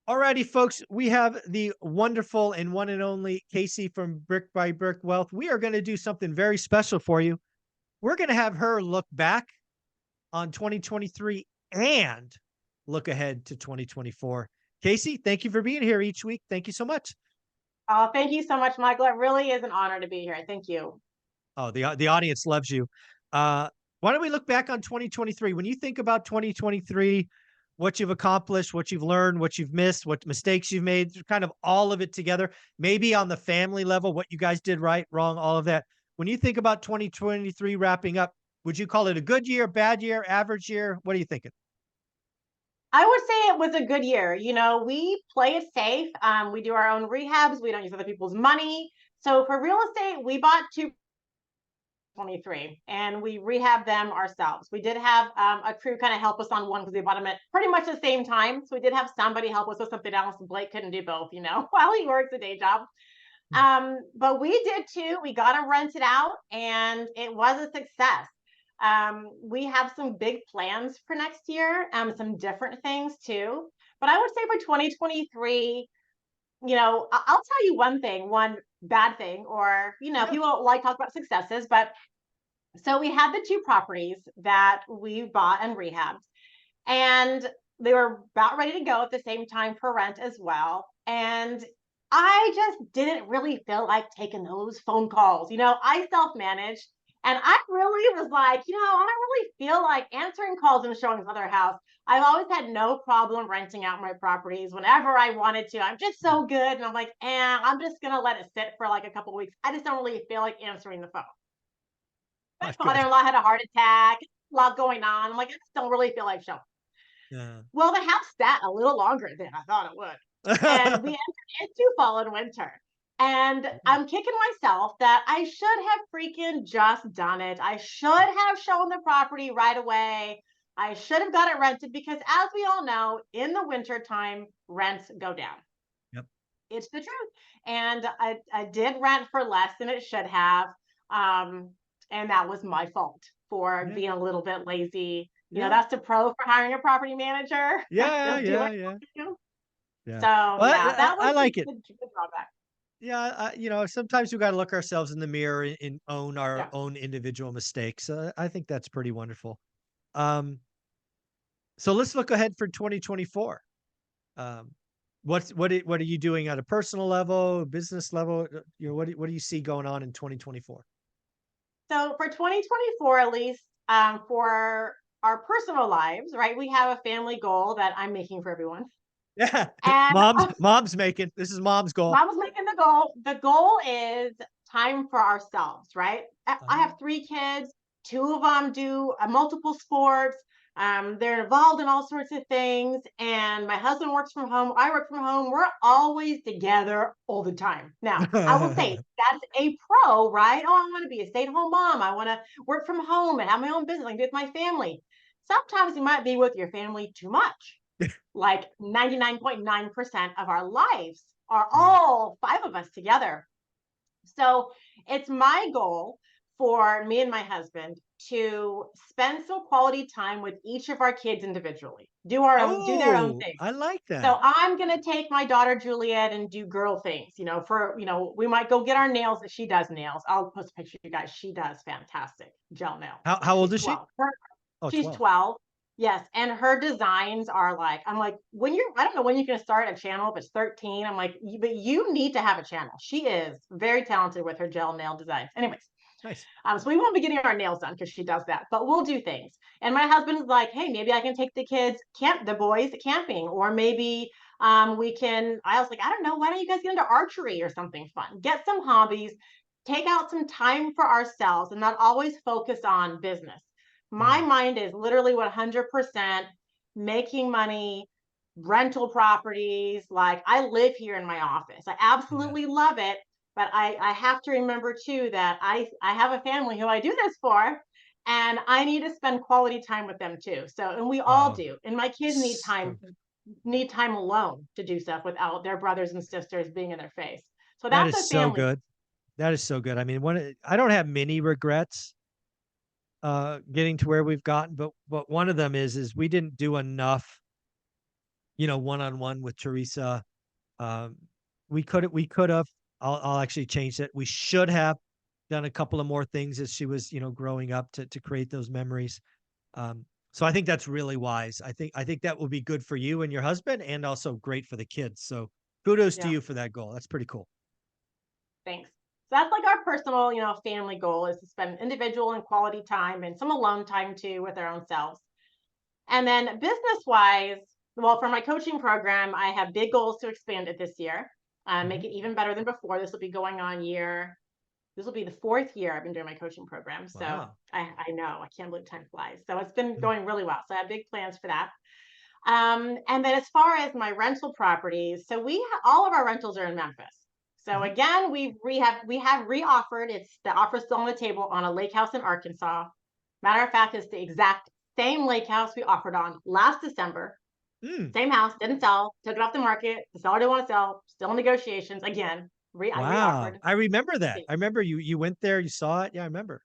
Alrighty, folks, we have the wonderful and one and only Casey from Brick by Brick Wealth. We are going to do something very special for you. We're going to have her look back on 2023 and look ahead to 2024. Casey, thank you for being here each week. Thank you so much. Oh, thank you so much, Michael. It really is an honor to be here. Thank you. Oh, the audience loves you. Uh, why don't we look back on 2023? When you think about 2023, what you've accomplished, what you've learned, what you've missed, what mistakes you've made, kind of all of it together. Maybe on the family level, what you guys did right, wrong, all of that. When you think about 2023 wrapping up, would you call it a good year, bad year, average year? What are you thinking? I would say it was a good year. We play it safe. We do our own rehabs. We don't use other people's money. So for real estate, we bought 223 and we rehabbed them ourselves. We did have a crew kind of help us on one because we bought them at pretty much the same time. So we did have somebody help us with something else. Blake couldn't do both, while he works a day job. But we did too. We got them rented out and it was a success. We have some big plans for next year, some different things too. But I would say for 2023, I'll tell you one thing, one bad thing, or, Yeah. people don't like talk about successes, but so we had the two properties that we bought and rehabbed, and they were about ready to go at the same time for rent as well. And I just didn't really feel like taking those phone calls. I self managed and I really was like, I don't really feel like answering calls and showing this other house. I've always had no problem renting out my properties whenever I wanted to. I'm just so good. And I'm like, I'm just going to let it sit for like a couple of weeks. I just don't really feel like answering the phone. My That's good. father-in-law had a heart attack, a lot going on. I'm like, I just don't really feel like showing. Yeah. Well, the house sat a little longer than I thought it would. And we entered into fall and winter. And I'm kicking myself that I should have freaking just done it. I should have shown the property right away. I should have got it rented because, as we all know, in the winter time, rents go down. Yep. It's the truth. And I did rent for less than it should have. And that was my fault for Yeah. being a little bit lazy. Yeah. That's the pro for hiring a property manager. Yeah. They'll do Yeah. it Yeah. for you. Yeah. So Well, yeah, that I was like it. the drawback. Yeah, sometimes we got to look ourselves in the mirror and own our Yeah. own individual mistakes. I think that's pretty wonderful. Um, so let's look ahead for 2024. Um, what are you doing at a personal level, business level? What do you see going on in 2024? So for 2024, at least, for our personal lives, right? We have a family goal that I'm making for everyone, Yeah, and mom's making this is mom's goal. Mom was making the goal. The goal is time for ourselves, right? I Uh, have three kids. Two of them do multiple sports. They're involved in all sorts of things. And my husband works from home. I work from home. We're always together all the time. Now, I will say that's a pro, right? Oh, I want to be a stay at home mom. I want to work from home and have my own business. I can do it with my family. Sometimes you might be with your family too much, like 99.9% of our lives are Mm, all five of us together. So it's my goal for me and my husband to spend some quality time with each of our kids individually, do their own oh, thing. I like So that. I'm gonna take my daughter Juliet and do girl things. We might go get our nails. She does nails. I'll post a picture, you guys. She does fantastic gel nails. How old She's is she? 12. Oh, She's 12. 12. Yes, and her designs are like, I'm like, I don't know when you can start a channel if it's 13. I'm like, but you need to have a channel. She is very talented with her gel nail designs. Anyways, Nice. so we won't be getting our nails done because she does that, but we'll do things. And my husband's like, hey, maybe I can take the boys camping, or maybe I was like, I don't know, why don't you guys get into archery or something fun? Get some hobbies, take out some time for ourselves and not always focus on business. My Mm, mind is literally 100% making money, rental properties. Like, I live here in my office. I yeah. absolutely love it, but I have to remember too that I have a family who I do this for, and I need to spend quality time with them too. So, and we all Oh, do. And my kids so need time alone to do stuff without their brothers and sisters being in their face. So that that's is a so family. good. That is so good. I mean, I don't have many regrets getting to where we've gotten, but one of them is we didn't do enough one-on-one with Teresa. Um, we could have, I'll actually change that. We should have done a couple of more things as she was, growing up to create those memories. So I think that's really wise. I think that will be good for you and your husband and also great for the kids. So kudos to Yeah. you for that goal. That's pretty cool. Thanks. So that's like our personal, family goal is to spend individual and quality time and some alone time too with our own selves. And then business wise, well, for my coaching program, I have big goals to expand it this year, make Mhm. it even better than before. This will be the fourth year I've been doing my coaching program. So Wow. I know, I can't believe time flies. So it's been Mm. going really well. So I have big plans for that. And then as far as my rental properties, so all of our rentals are in Memphis. So Mhm. again, we have reoffered. It's the offer still on the table on a lake house in Arkansas. Matter of fact, it's the exact same lake house we offered on last December. Mm. Same house, didn't sell, took it off the market. The seller didn't want to sell, still in negotiations. Again, I Wow. reoffered. I remember We'll that. see. I remember you went there, you saw it. Yeah, I remember.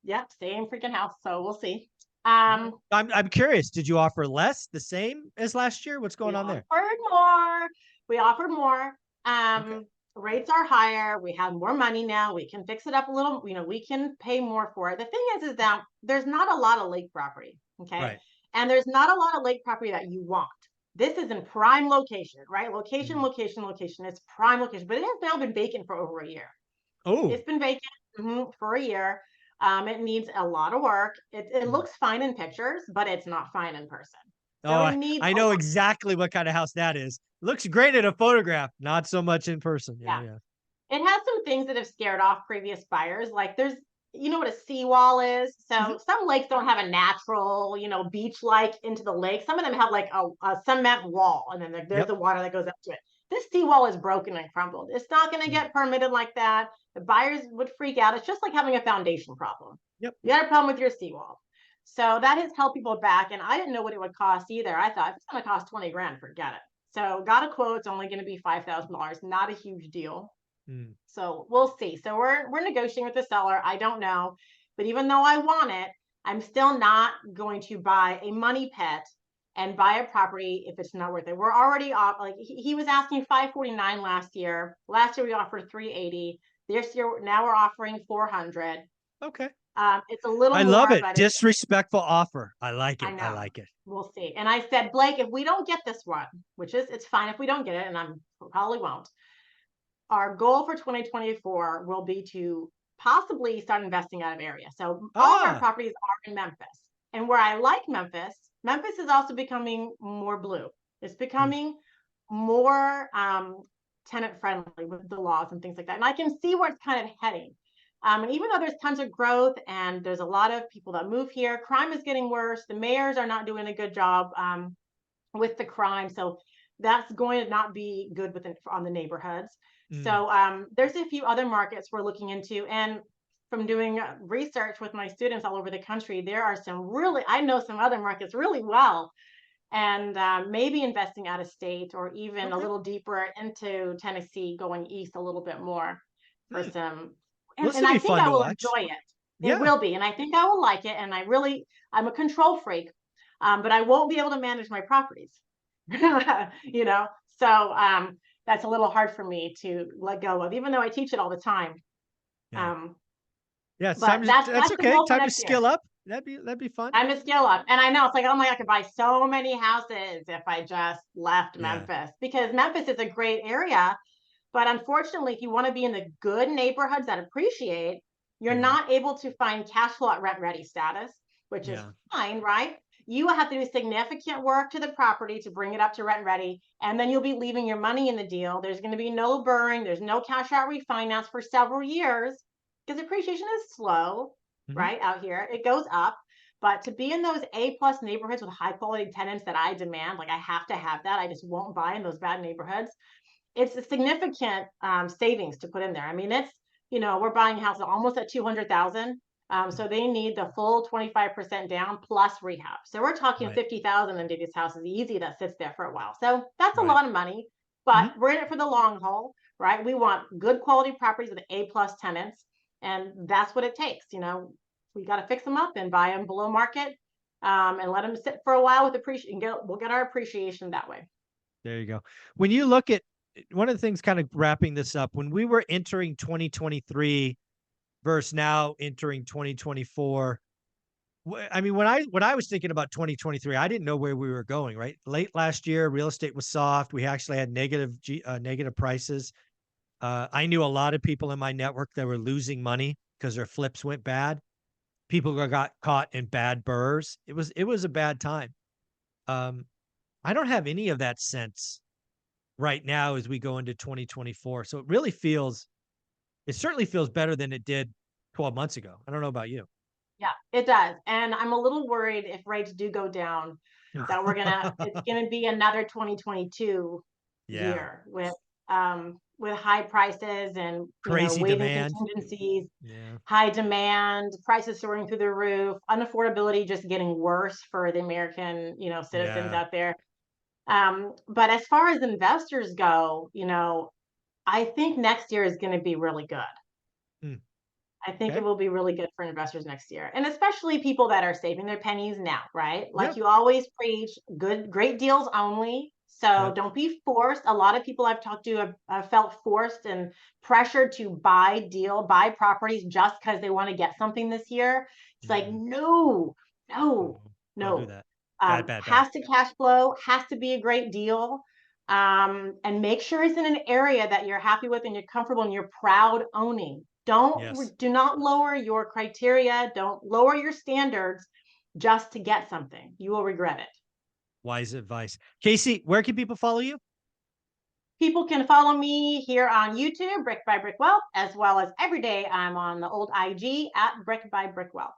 Yep, same freaking house. So we'll see. All right. I'm curious. Did you offer less, the same as last year? What's We going on there? offered more. We offered more. Okay. Rates are higher. We have more money now. We can fix it up a little. We can pay more for it. The thing is that there's not a lot of lake property. Okay. Right. And there's not a lot of lake property that you want. This is in prime location, right? Location, Mm. location, location. It's prime location, but it has now been vacant for over a year. Oh. It's been vacant for a year. It needs a lot of work. It Mm. looks fine in pictures, but it's not fine in person. Oh, So it I needs a know lot. exactly what kind of house that is. Looks great in a photograph, not so much in person. Yeah, Yeah. yeah. It has some things that have scared off previous buyers. Like you know what a seawall is? Mhm. So some lakes don't have a natural, beach like into the lake. Some of them have like a cement wall, and then there's Yep. the water that goes up to it. This seawall is broken and crumbled. It's not going to Mm. get permitted like that. The buyers would freak out. It's just like having a foundation problem. Yep. You got a problem with your seawall. So that has held people back. And I didn't know what it would cost either. I thought if it's going to cost 20 grand, forget it. So got a quote. It's only going to be $5,000. Not a huge deal. Mm. So we'll see. So we're negotiating with the seller. I don't know, but even though I want it, I'm still not going to buy a money pit and buy a property if it's not worth it. We're already off. Like he was asking 549 last year. Last year we offered 380. This year now we're offering 400. Okay. It's a little I love more, it. but Disrespectful offer. I like I it. I know. like it. We'll see. And I said, Blake, if we don't get this one, it's fine if we don't get it, and I'm probably won't, our goal for 2024 will be to possibly start investing out of area. So all of our Ah. properties are in Memphis. And where I like Memphis, Memphis is also becoming more blue. It's Mm. becoming more tenant friendly with the laws and things like that. And I can see where it's kind of heading. And even though there's tons of growth and there's a lot of people that move here, crime is getting worse. The mayors are not doing a good job with the crime. So that's going to not be good on the neighborhoods. Mm. So there's a few other markets we're looking into. And from doing research with my students all over the country, I know some other markets really well. And maybe investing out of state or even a Okay. little deeper into Tennessee, going east a little bit more for Mm. some. Well, And, this and will I be think fun I to will watch. enjoy it. It Yeah. will be. And I think I will like it. And I'm a control freak, but I won't be able to manage my properties. you know so that's a little hard for me to let go of, even though I teach it all the time. Yeah. um Yeah. It's time but to, that's that's the okay. goal for Time to next year. skill up. That'd be fun. I'm a skill up, and I know it's like, oh my God, I could buy so many houses if I just left Yeah. Memphis, because Memphis is a great area. But unfortunately, if you want to be in the good neighborhoods that appreciate, you're Yeah. not able to find cash flow at rent ready status, which is Yeah. fine, right? You will have to do significant work to the property to bring it up to rent ready, and then you'll be leaving your money in the deal. There's going to be no burring, there's no cash out refinance for several years because appreciation is slow, Hmm. right? Out here, it goes up. But to be in those A plus neighborhoods with high quality tenants that I demand, like I have to have that. I just won't buy in those bad neighborhoods. It's a significant savings to put in there. I mean, we're buying houses almost at 200,000. So they need the full 25% down plus rehab. So we're talking Right. 50,000 into these houses easy that sits there for a while. So that's a Right. lot of money, but Hmm. we're in it for the long haul, right? We want good quality properties with A plus tenants, and that's what it takes. We got to fix them up and buy them below market. and let them sit for a while with appreciation. We'll get our appreciation that way. There you go. When you look at one of the things, kind of wrapping this up, when we were entering 2023 versus now entering 2024, I mean, when I was thinking about 2023, I didn't know where we were going, right? Late last year, real estate was soft. We actually had negative prices. I knew a lot of people in my network that were losing money because their flips went bad. People got caught in bad burrs. It was a bad time. Um, I don't have any of that sense right now as we go into 2024. So it certainly feels better than it did 12 months ago. I don't know about you. Yeah, it does. And I'm a little worried if rates do go down that it's gonna be another 2022 Yeah. year with high prices and, Crazy waiving demand. contingencies, Yeah. high demand, prices soaring through the roof, unaffordability just getting worse for the American, citizens Yeah. out there. But as far as investors go, I think next year is gonna be really good. Mm, I think it okay. will be really good for investors next year, and especially people that are saving their pennies now, right? Yeah. Like you always preach, great deals only. So Yep. don't be forced. A lot of people I've talked to have felt forced and pressured to buy properties just because they want to get something this year. It's like, Mm, no, no, no, don't do no. that. Bad, bad, bad. Has to cash flow, has to be a great deal. And make sure it's in an area that you're happy with and you're comfortable and you're proud owning. Yes. Do not lower your criteria, don't lower your standards just to get something. You will regret it. Wise advice. Casey, where can people follow you? People can follow me here on YouTube, Brick by Brick Wealth, as well as every day I'm on the old IG at Brick by Brick Wealth.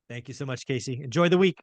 Thank you so much, Casey. Enjoy the week.